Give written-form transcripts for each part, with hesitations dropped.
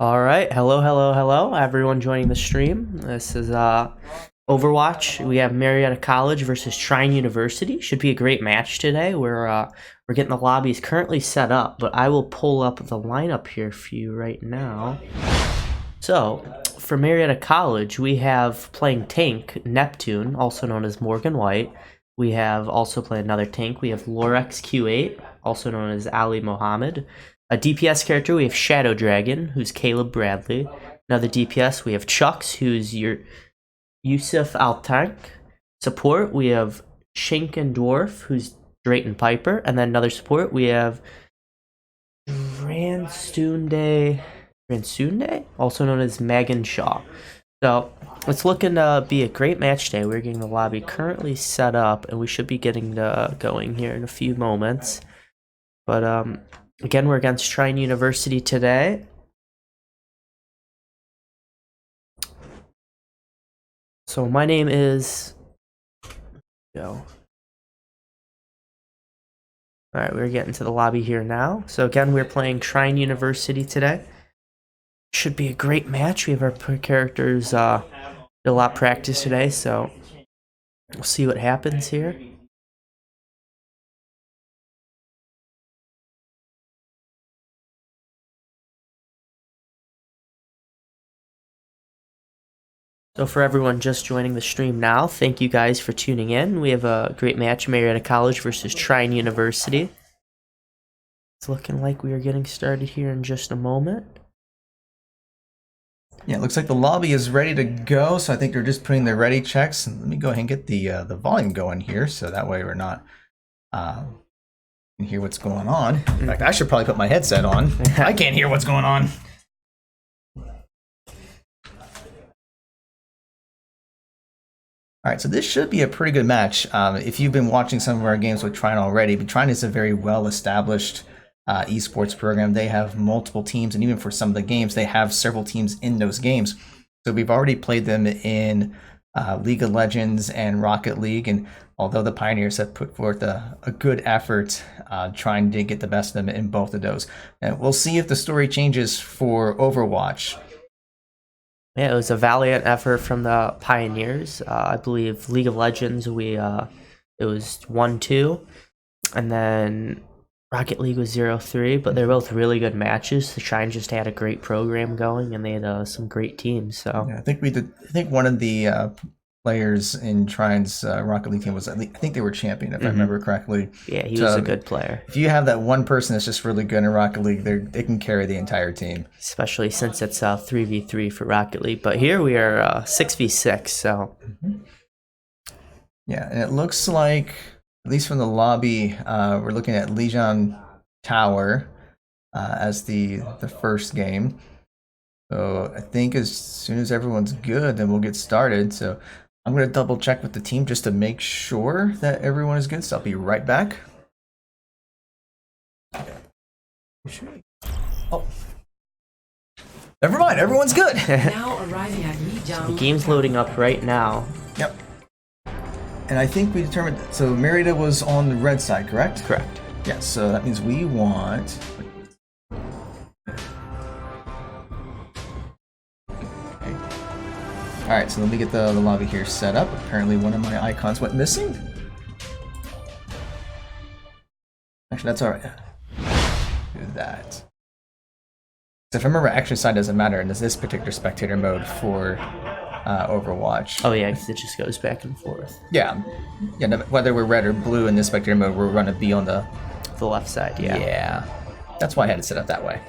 All right, hello, everyone joining the stream. This is Overwatch. We have Marietta College versus Trine University. Should be a great match today. We're getting the lobbies currently set up, but I will pull up the lineup here for you right now. So, for Marietta College, we have playing tank Neptune, also known as Morgan White. We have also played another tank. We have Lorex Q8, also known as Ali Mohammed. A DPS character, we have Shadow Dragon, who's Caleb Bradley. Another DPS, we have Chucks, who's your Yusuf Altank. Support, we have Shinken Dwarf, who's Drayton Piper. And then another support, we have Ransunde, also known as Megan Shaw. So, it's looking to be a great match day. We're getting the lobby currently set up, and we should be getting going here in a few moments. But, again, we're against Trine University today. So my name is... Alright, we're getting to the lobby here now. So again, we're playing Trine University today. Should be a great match. We have our characters did a lot of practice today, so we'll see what happens here. So for everyone just joining the stream now, thank you guys for tuning in. We have a great match, Marietta College versus Trine University. It's looking like we are getting started here in just a moment. Yeah, it looks like the lobby is ready to go, so I think they're just putting their ready checks. Let me go ahead and get the volume going here, so that way we're not can hear what's going on. In fact, I should probably put my headset on. I can't hear what's going on. All right, so this should be a pretty good match. If you've been watching some of our games with Trine already, but Trine is a very well-established esports program. They have multiple teams, and even for some of the games, they have several teams in those games. So we've already played them in League of Legends and Rocket League, and although the Pioneers have put forth a good effort trying to get the best of them in both of those. And we'll see if the story changes for Overwatch. Yeah, it was a valiant effort from the Pioneers. I believe League of Legends, it was 1-2, and then Rocket League was 0-3, but they're both really good matches. The Trine just had a great program going, and they had some great teams. So yeah, I think one of the players in Trine's Rocket League team was, I think they were champion, if I remember correctly. Yeah, he was a good player. If you have that one person that's just really good in Rocket League, they can carry the entire team. Especially since it's 3v3 for Rocket League. But here we are 6v6, so... Yeah, and it looks like, at least from the lobby, we're looking at Legion Tower as the first game. So I think as soon as everyone's good, then we'll get started. So I'm going to double check with the team just to make sure that everyone is good. So I'll be right back. Oh. Never mind, everyone's good. Now arriving at the game's loading up right now. Yep. And I think we determined, so Marietta was on the red side, correct? Correct. Yeah, so that means we want... Alright, so let me get the lobby here set up. Apparently one of my icons went missing. Actually, that's alright. Do that. So if I remember, action side doesn't matter in this particular spectator mode for Overwatch. Oh yeah, because it just goes back and forth. Yeah, no, whether we're red or blue in this spectator mode, we're going to be on the left side, yeah. Yeah, that's why I had it set up that way.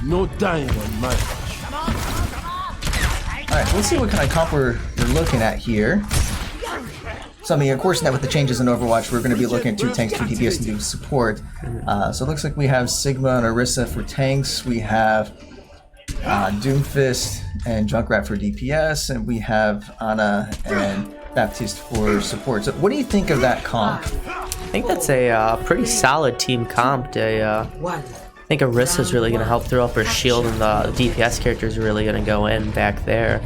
No dying on my watch. Alright, let's see what kind of comp we're looking at here. So, I mean, of course, now with the changes in Overwatch, we're going to be looking at 2 tanks, 2 DPS, and 2 support. So it looks like we have Sigma and Orisa for tanks. We have Doomfist and Junkrat for DPS. And we have Ana and Baptiste for support. So what do you think of that comp? I think that's a pretty solid team comp. I think Orisa's really going to help throw up her shield, and the DPS characters are really going to go in back there.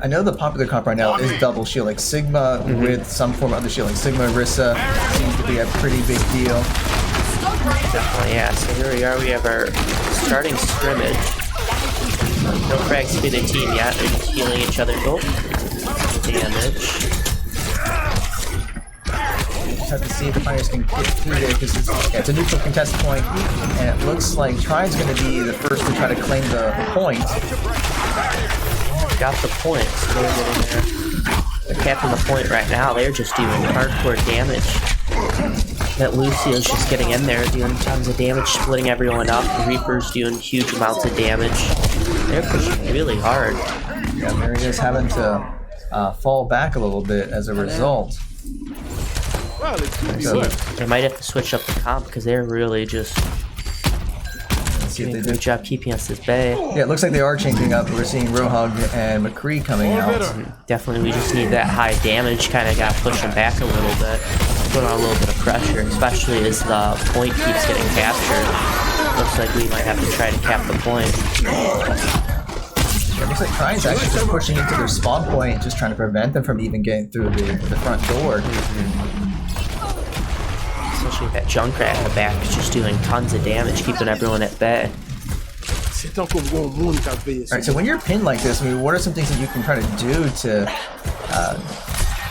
I know the popular comp right now is double shield, like Sigma with some form of other shield, like Sigma Orisa seems to be a pretty big deal. Definitely, yeah. So here we are. We have our starting scrimmage. No frags for the team yet. They're just healing each other. Oh, damage. Just have to see if the fighters can get through there because it's a neutral contest point, and it looks like Trine's going to be the first to try to claim the point. Got the point, so they're getting there. They're capping the point right now. They're just doing hardcore damage. That Lucio's just getting in there, doing tons of damage, splitting everyone up. The Reaper's doing huge amounts of damage. They're pushing really hard. Yeah, Marietta's having to fall back a little bit as a result. So they might have to switch up the comp because they're really just doing a great job keeping us at bay. Yeah, it looks like they are changing up. We're seeing Rohug and McCree coming out. Definitely, we just need that high damage. Kind of got to push them back a little bit, put on a little bit of pressure, especially as the point keeps getting captured. Looks like we might have to try to cap the point. It looks like Trine's actually just pushing into their spawn point, just trying to prevent them from even getting through the front door. Especially that Junkrat in the back is just doing tons of damage, keeping everyone at bay. Alright, so when you're pinned like this, I mean, what are some things that you can try to do to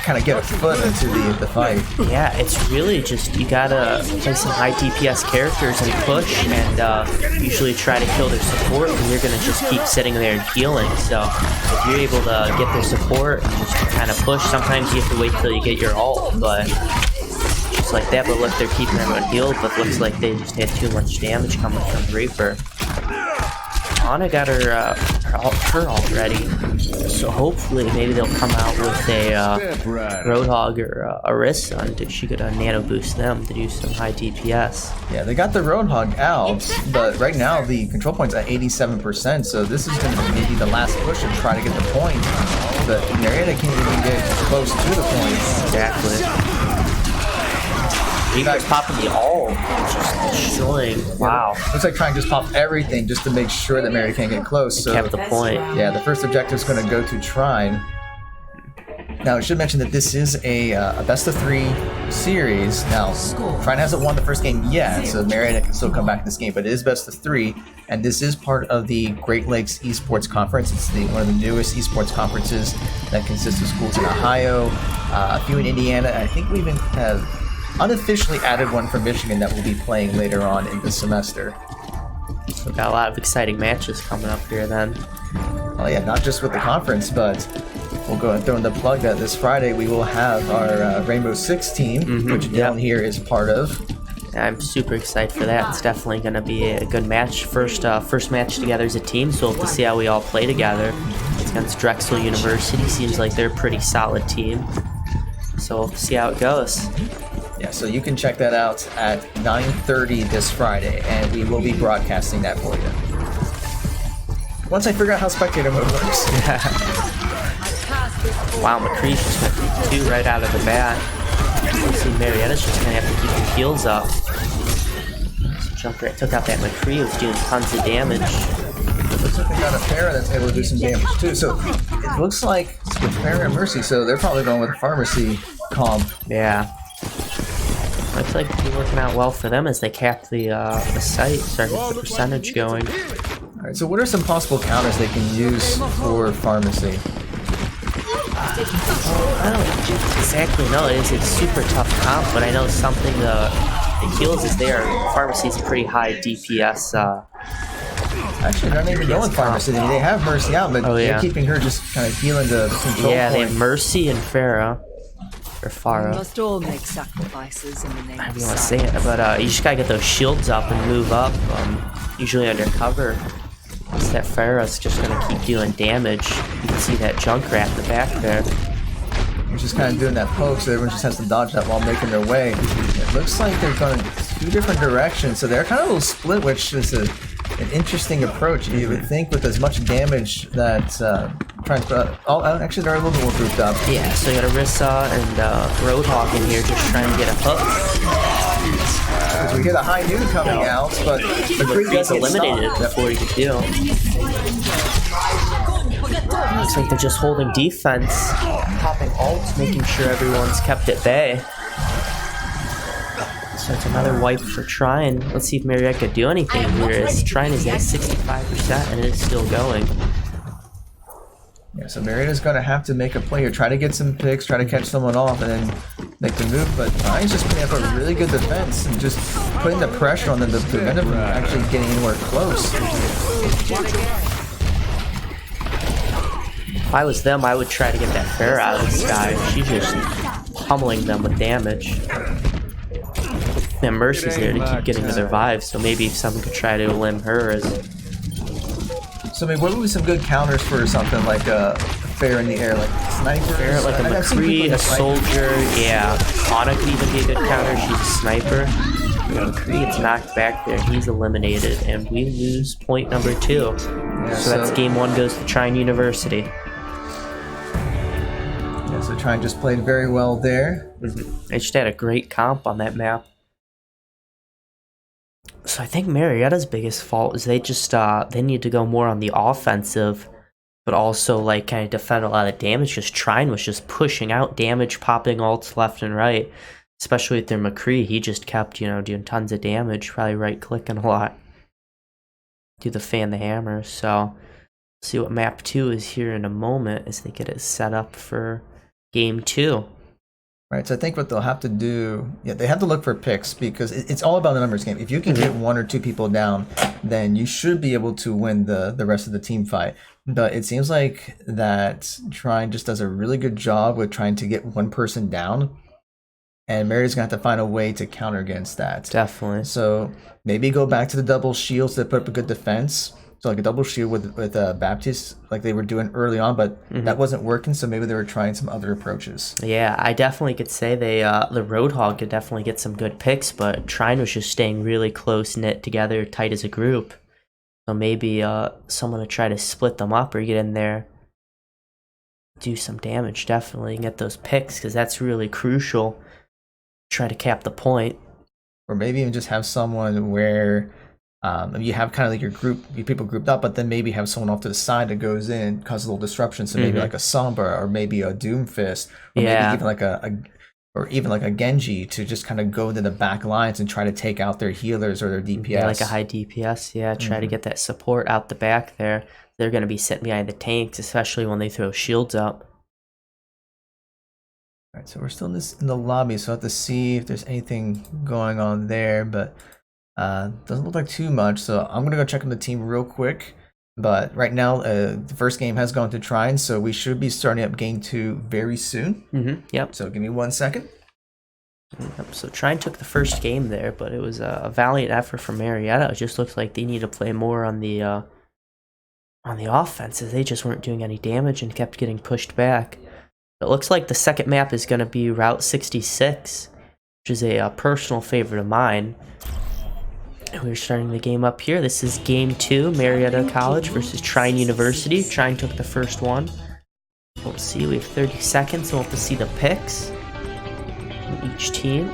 kind of get a foot into the fight? Yeah, it's really just, you gotta play some high DPS characters and push, and usually try to kill their support, and you're gonna just keep sitting there and healing. So if you're able to get their support and just kind of push, sometimes you have to wait till you get your ult, but just like that. But look, they're keeping everyone healed, but looks like they just had too much damage coming from Reaper. Anna got her ult ready, so hopefully maybe they'll come out with a Roadhog or a Orisa, and she could nano boost them to do some high DPS. Yeah, they got the Roadhog out, but right now the control point's at 87%, so this is going to be maybe the last push to try to get the point, but Marietta can't even get close to the point. Exactly. Reaper's popping the ult, just destroying. Wow. Looks like trying to just pop everything just to make sure that Marietta can't get close. So kept the point. Yeah, the first objective is going to go to Trine. Now, I should mention that this is a best-of-3 series. Now, Trine hasn't won the first game yet, so Marietta can still come back in this game, but it is best-of-3, and this is part of the Great Lakes Esports Conference. It's one of the newest esports conferences that consists of schools in Ohio, a few in Indiana, and I think we even have unofficially added one from Michigan that will be playing later on in the semester. So we've got a lot of exciting matches coming up here then. Well, yeah, not just with the conference, but we'll go and throw in the plug that this Friday we will have our Rainbow Six team, which down here is part of. I'm super excited for that. It's definitely going to be a good match. First match together as a team, so we'll have to see how we all play together. It's against Drexel University. Seems like they're a pretty solid team. So we'll see how it goes. Yeah, so you can check that out at 9:30 this Friday, and we will be broadcasting that for you. Once I figure out how spectator mode works. Wow, McCree's just going to do 2 right out of the bat. You see Marietta's just going to have to keep her heals up. So Junkrat took out that McCree, who's doing tons of damage. Looks like they got a Pharah that's able to do some damage too. So it looks like with Pharah and Mercy, so they're probably going with a pharmacy comp. Yeah. Looks like it's working out well for them as they cap the site, start to get the percentage going. Alright, so what are some possible counters they can use for pharmacy? I don't exactly know. It's a super tough comp, but I know something the heals is there. Pharmacy is a pretty high DPS. Actually, they're not even going pharmacy. They have Mercy out, but they're keeping her just kind of healing the control point. They have Mercy and Pharah. Or Farah. We must all make sacrifices in the name I of don't want to say it, but you just gotta get those shields up and move up. Usually under cover. It's that Farah's just gonna keep dealing damage. You can see that Junkrat in the back there. He's just kind of doing that poke, so everyone just has to dodge that while making their way. It looks like they're going 2 different directions, so they're kind of a little split, which is an interesting approach. You would think with as much damage that actually they're a little bit more grouped up. Yeah, so you got Orisa and Roadhog in here just trying to get a hook. Because we hear the high noon coming out, but McCree gets eliminated before he could deal. Looks like they're just holding defense, popping ults, making sure everyone's kept at bay. So it's another wipe for Trine. Let's see if Marietta could do anything here. As Trine is at 65% and it's still going. Yeah, so Marietta's going to have to make a play here, try to get some picks, try to catch someone off, and then make the move. But Trine's just putting up a really good defense and just putting the pressure on them to prevent them from actually getting anywhere close. If I was them, I would try to get that fair out of this guy. She's just pummeling them with damage. And Mercy's there to keep getting to their revive, so maybe if someone could try to limb her as... So I mean, what would be some good counters for something like a fair in the air, like sniper? Fair, like a McCree, a soldier, yeah. Anna could even be a good counter, she's a sniper. McCree gets knocked back there, he's eliminated, and we lose point number 2. Yeah, so that's game 1 goes to Trine University. Yeah, so Trine just played very well there. They just had a great comp on that map. So I think Marietta's biggest fault is they just they need to go more on the offensive, but also like kind of defend a lot of damage. Because Trine was just pushing out damage, popping ults left and right, especially with their McCree. He just kept, you know, doing tons of damage, probably right clicking a lot. Do the fan the hammer. So see what map 2 is here in a moment as they get it set up for game 2. Right, so I think what they'll have to do, yeah, they have to look for picks because it's all about the numbers game. If you can get 1 or 2 people down, then you should be able to win the rest of the team fight. But it seems like that Trine just does a really good job with trying to get one person down, and Marietta's gonna have to find a way to counter against that. Definitely. So maybe go back to the double shields that put up a good defense. So like a double shield with Baptiste, like they were doing early on, but that wasn't working. So maybe they were trying some other approaches. Yeah, I definitely could say they the Roadhog could definitely get some good picks, but Trine was just staying really close knit together, tight as a group. So maybe someone to try to split them up or get in there, do some damage definitely, and get those picks because that's really crucial. Try to cap the point, or maybe even just have someone where. You have kind of like your people grouped up, but then maybe have someone off to the side that goes in, causes a little disruption. So maybe like a Sombra or maybe a Doomfist, or maybe even like a Genji to just kind of go into the back lines and try to take out their healers or their DPS. Yeah, like a high DPS. Yeah, try to get that support out the back there. They're going to be sitting behind the tanks, especially when they throw shields up. All right, so we're still in the lobby, so I have to see if there's anything going on there, but. Doesn't look like too much, so I'm gonna go check on the team real quick. But right now, the first game has gone to Trine, so we should be starting up game 2 very soon. Yep. So give me 1 second. Yep. So Trine took the first game there, but it was a valiant effort from Marietta. It just looks like they need to play more on the offenses. They just weren't doing any damage and kept getting pushed back. It looks like the second map is gonna be Route 66, which is a personal favorite of mine. We're starting the game up here. This is game 2, Marietta College versus Trine University. Trine took the first one. We'll see, we have 30 seconds, so we'll have to see the picks from each team.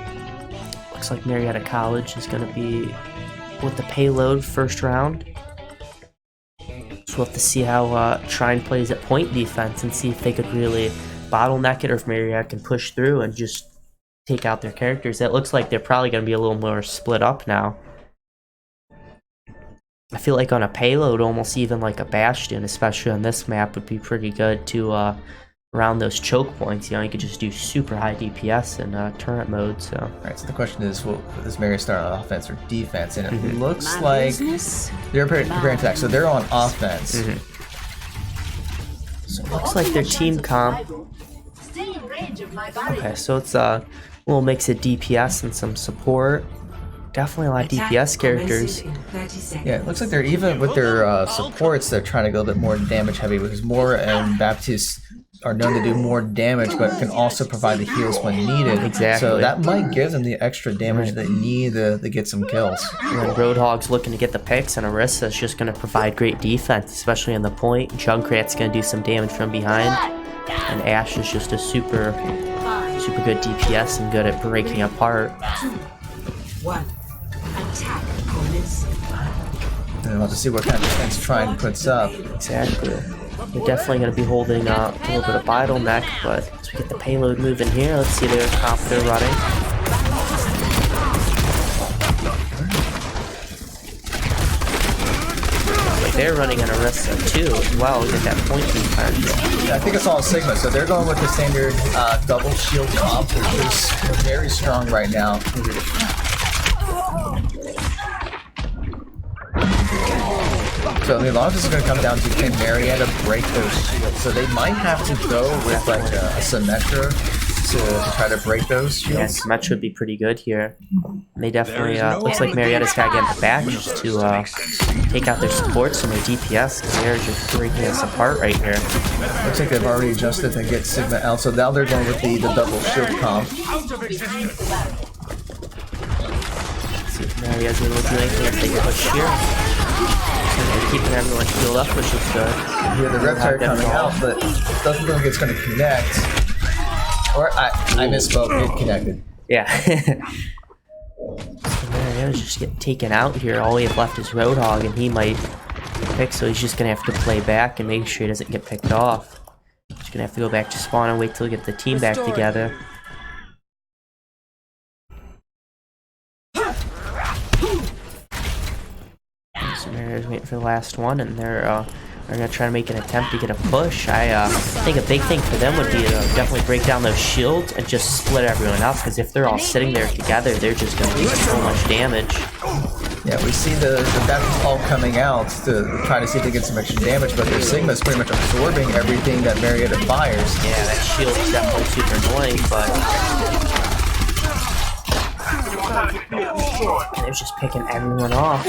Looks like Marietta College is going to be with the payload first round. So we'll have to see how Trine plays at point defense and see if they could really bottleneck it or if Marietta can push through and just take out their characters. It looks like they're probably going to be a little more split up now. I feel like on a payload, almost even like a Bastion, especially on this map, would be pretty good to around those choke points. You know, you could just do super high DPS in turret mode. So, all right. So the question is, will does Marietta start on offense or defense? And it looks like they're preparing to attack, so they're on offense. So it looks like their team comp. Okay, so it's a little mix of DPS and some support. Definitely a lot of DPS characters. Yeah, it looks like they're even with their supports, they're trying to go a bit more damage heavy because Moore and Baptiste are known to do more damage but can also provide the heals when needed. Exactly. So that might give them the extra damage they need to get some kills. And Roadhog's looking to get the picks, and Arissa's just going to provide great defense, especially on the point. Junkrat's going to do some damage from behind. And Ashe is just a super good DPS and good at breaking apart. Attack opponents. And we'll have to see what kind of defense Trine puts up. Exactly. They're definitely going to be holding a little bit of bottleneck, but as we get the payload moving here, let's see their comp they're running. they're running an Orisa too as well, get that point defense. I think it's all Sigma, so they're going with the standard double shield comp, which is very strong right now. So I mean, a lot of this is going to come down to can Marietta break those shields. So they might have to go with like a Symmetra to try to break those shields. Yeah, Symmetra would be pretty good here. They definitely, looks like Marietta's got to get in the back just to take out their supports and their DPS, because they're just breaking us apart right here. Looks like they've already adjusted to get Sigma out, so now they're going with the double shield comp. Let's see if Marietta's able to do anything if they push here. So they're keeping everyone healed up, which is good. Yeah, the reps are coming out, but it doesn't look like it's going to connect. Or I misspoke, it connected. Yeah. So Marietta's just getting taken out here. All we have left is Roadhog, and he might pick, so he's just going to have to play back and make sure he doesn't get picked off. He's going to have to go back to spawn and wait till we get the team back together. So Marietta's waiting for the last one, and they're going to try to make an attempt to get a push. I think a big thing for them would be to definitely break down those shields and just split everyone up, because if they're all sitting there together, they're just going to do so much damage. Yeah, we see the Baptists all coming out to try to see if they get some extra damage, but their Sigma is pretty much absorbing everything that Marietta fires. Yeah, that shield is definitely super annoying, but they're just picking everyone off.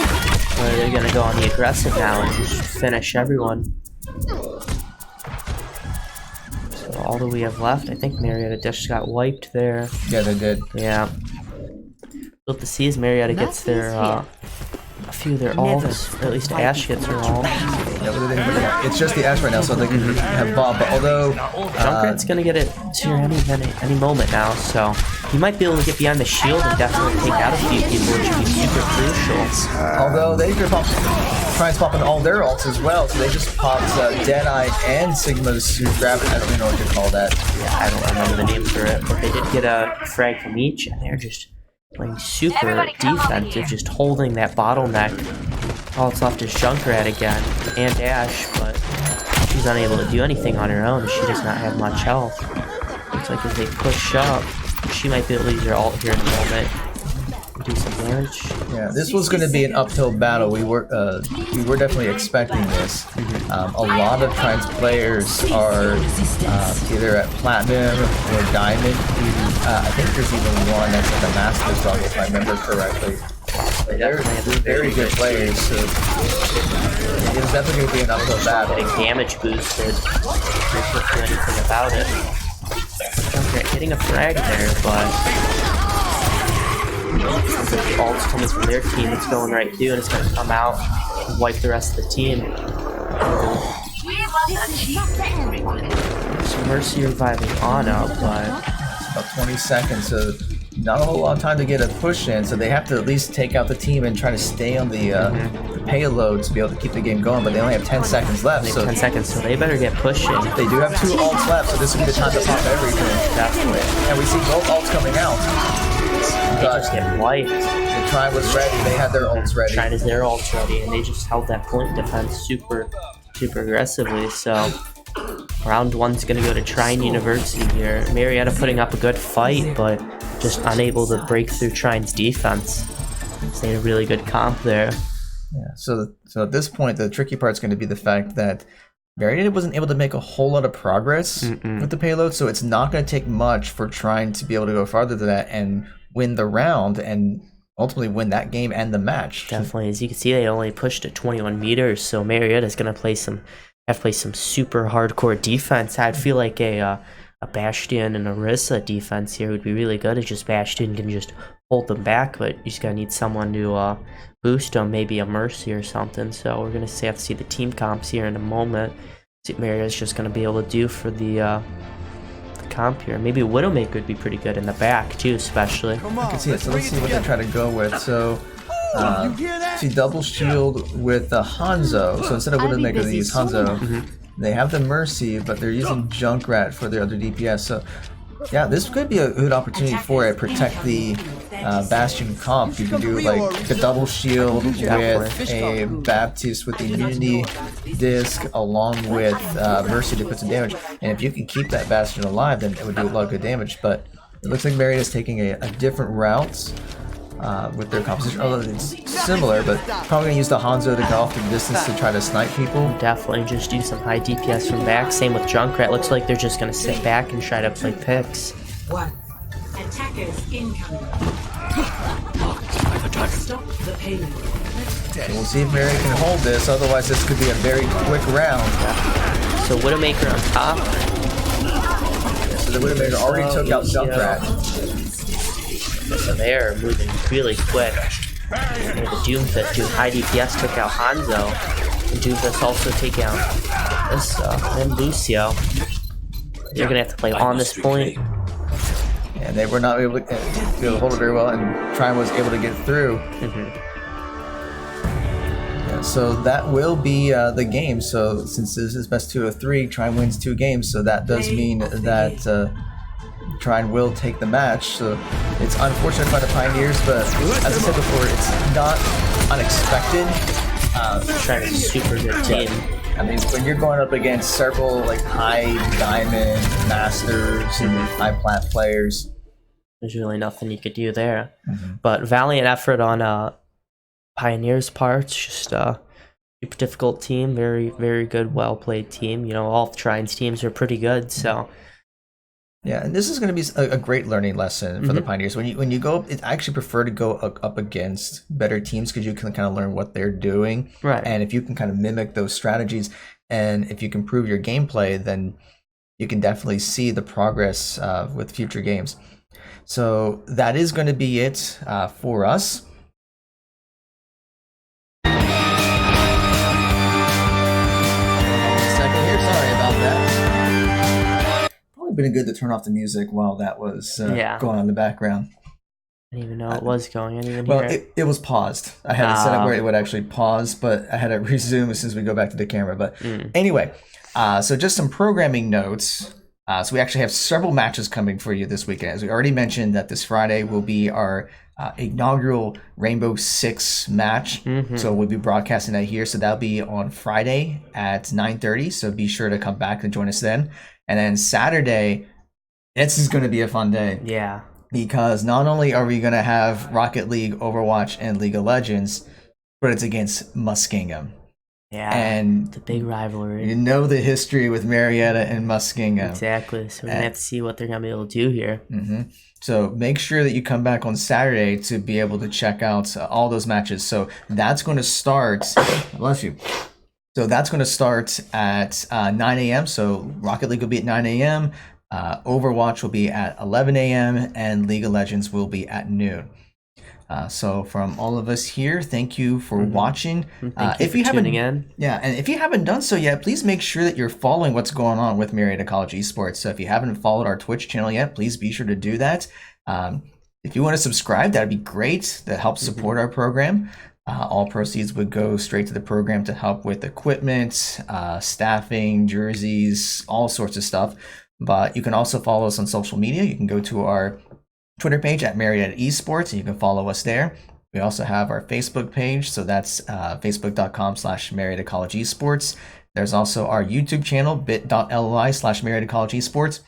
They're going to go on the aggressive now and just finish everyone. So all that we have left, I think Marietta just got wiped there. Yeah, they did. Yeah. We'll have to see as Marietta gets their a few of their ults, or at least Ash gets her ult. Yeah, it's just the Ash right now, so they can have Bob. But although Junkrat's gonna get it to any moment now, so he might be able to get behind the shield and definitely take out a few people, which would be super crucial. Although they could try and swap in all their ults as well, so they just popped Deadeye and Sigma's Gravity. I don't even know what to call that. Yeah, I don't remember the name for it, but they did get a frag from each, and they're just playing super defensive, just holding that bottleneck. All that's left is Junkrat again, and Ash, but she's unable to do anything on her own. She does not have much health. Looks like as they push up, she might be able to use her ult here in a moment. Do some damage. Yeah, this was going to be an uphill battle. We were definitely expecting this. A lot of Trine's players are either at Platinum or Diamond. I think there's even one that's at the Masters level, if I remember correctly. But they're very good players, so it's definitely going to be an uphill battle. Getting damage boosted. They can't do anything about it. Junkrat hitting a frag there, but the ult's coming from their team, it's going right through, and it's going to come out and wipe the rest of the team. So Mercy reviving Ana, but about 20 seconds, so not a whole lot of time to get a push in, so they have to at least take out the team and try to stay on the payload to be able to keep the game going, but they only have 10 seconds left. So 10 seconds, so they better get pushing. They do have 2 ults left, so this will be the time to pop everything. Definitely. And we see both ults coming out. They just get wiped. The Trine was ready, they had their ults ready. Trine is their ults ready, and they just held that point defense super aggressively, so round one's gonna go to Trine University here. Marietta putting up a good fight, but just unable to break through Trine's defense. They had a really good comp there. Yeah, so at this point, the tricky part's going to be the fact that Marietta wasn't able to make a whole lot of progress with the payload, so it's not going to take much for Trine to be able to go farther than that and win the round and ultimately win that game and the match. Definitely, as you can see, they only pushed to 21 meters, so Marietta's going to play some super hardcore defense. I'd feel like a Bastion and a Orisa defense here would be really good. It's just Bastion can just hold them back, but you just gotta need someone to boost them, maybe a Mercy or something. So we're gonna have to see the team comps here in a moment. See what Marietta's just gonna be able to do for the comp here. Maybe Widowmaker would be pretty good in the back too, especially. I can see it. So let's see what they try to go with. So see double shield with Hanzo. So instead of Widowmaker, they use Hanzo. They have the Mercy, but they're using Junkrat for their other DPS. So Yeah, this could be a good opportunity for it. Protect the Bastion comp. You can do like the double shield with a Baptiste with the immunity disc along with Mercy to put some damage. And if you can keep that Bastion alive, then it would do a lot of good damage. But it looks like Marietta's taking a different route with their composition. Although it's similar, but probably going to use the Hanzo to go off the distance to try to snipe people. Definitely just do some high DPS from back. Same with Junkrat. Looks like they're just going to sit back and try to play picks. One. Attackers incoming. Stop the payload. And we'll see if Marietta can hold this, otherwise this could be a very quick round. So Widowmaker on top. So the Widowmaker already took out Junkrat. So they're moving really quick. And the Doomfist doing high DPS took out Hanzo. And Doomfist also take out Issa and Lucio. They're gonna have to play on this point. And they were not able to hold it very well, and Trine was able to get through. Yeah, so that will be the game. So since this is best 2 of 3, Trine wins 2 games. So that does mean that Trine will take the match. So it's unfortunate for the Pioneers, but as I said before, it's not unexpected. Trine is a super good team. I mean, when you're going up against several like high diamond masters and high plat players, there's really nothing you could do there. But valiant effort on Pioneers' part. Just a super difficult team, very, very good, well played team. You know, all of Trine's teams are pretty good. So yeah, and this is going to be a great learning lesson for the Pioneers. When you go, I actually prefer to go up against better teams because you can kind of learn what they're doing, right? And if you can kind of mimic those strategies, and if you can prove your gameplay, then you can definitely see the progress with future games. So that is going to be it for us. Second here, sorry about that. Probably been good to turn off the music while that was going on in the background. I didn't even know it was going. I didn't even well, hear it was paused. I had it set up where it would actually pause, but I had to resume as soon as we go back to the camera. But anyway, so just some programming notes. So we actually have several matches coming for you this weekend. As we already mentioned, that this Friday will be our inaugural Rainbow Six match. So we'll be broadcasting that here. So that'll be on Friday at 9:30. So be sure to come back and join us then. And then Saturday, this is going to be a fun day. Yeah. Because not only are we going to have Rocket League, Overwatch, and League of Legends, but it's against Muskingum. Yeah, and the big rivalry. You know the history with Marietta and Muskingum. Exactly. So we're going to have to see what they're going to be able to do here. So make sure that you come back on Saturday to be able to check out all those matches. So that's going to start, bless you. So that's going to start at 9 a.m. So Rocket League will be at 9 a.m. Overwatch will be at 11 a.m. and League of Legends will be at noon. So from all of us here, thank you for watching. Thank you for tuning in. Yeah, and if you haven't done so yet, please make sure that you're following what's going on with Marietta College Esports. So if you haven't followed our Twitch channel yet, please be sure to do that. If you want to subscribe, that'd be great. That helps support our program. All proceeds would go straight to the program to help with equipment, staffing, jerseys, all sorts of stuff. But you can also follow us on social media. You can go to our Twitter page at Marietta Esports, and you can follow us there. We also have our Facebook page, so that's facebook.com/Marietta College Esports. There's also our YouTube channel, bit.ly/Marietta College Esports.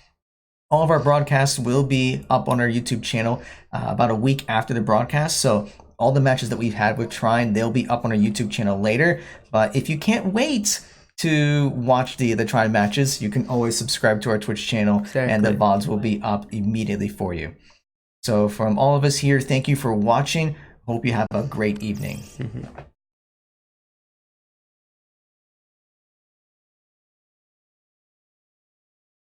All of our broadcasts will be up on our YouTube channel about a week after the broadcast, so all the matches that we've had with Trine, they'll be up on our YouTube channel later. But if you can't wait to watch the Trine matches, you can always subscribe to our Twitch channel, and the VODs will be up immediately for you. So from all of us here, thank you for watching. Hope you have a great evening.